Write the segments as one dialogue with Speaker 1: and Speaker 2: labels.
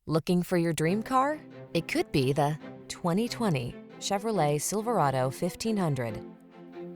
Speaker 1: Looking for your dream car? It could be the 2020 Chevrolet Silverado 1500.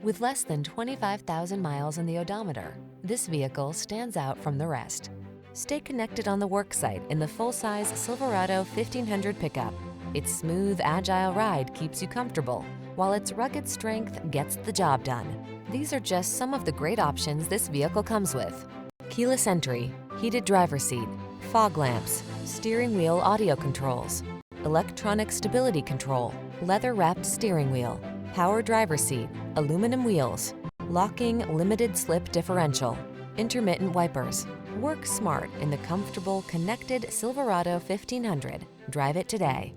Speaker 1: With less than 25,000 miles on the odometer, this vehicle stands out from the rest. Stay connected on the worksite in the full-size Silverado 1500 pickup. Its smooth, agile ride keeps you comfortable, while its rugged strength gets the job done. These are just some of the great options this vehicle comes with: keyless entry, heated driver's seat, fog lamps, steering wheel audio controls, electronic stability control, leather-wrapped steering wheel, power driver's seat, aluminum wheels, locking limited slip differential, intermittent wipers. Work smart in the comfortable, connected Silverado 1500. Drive it today.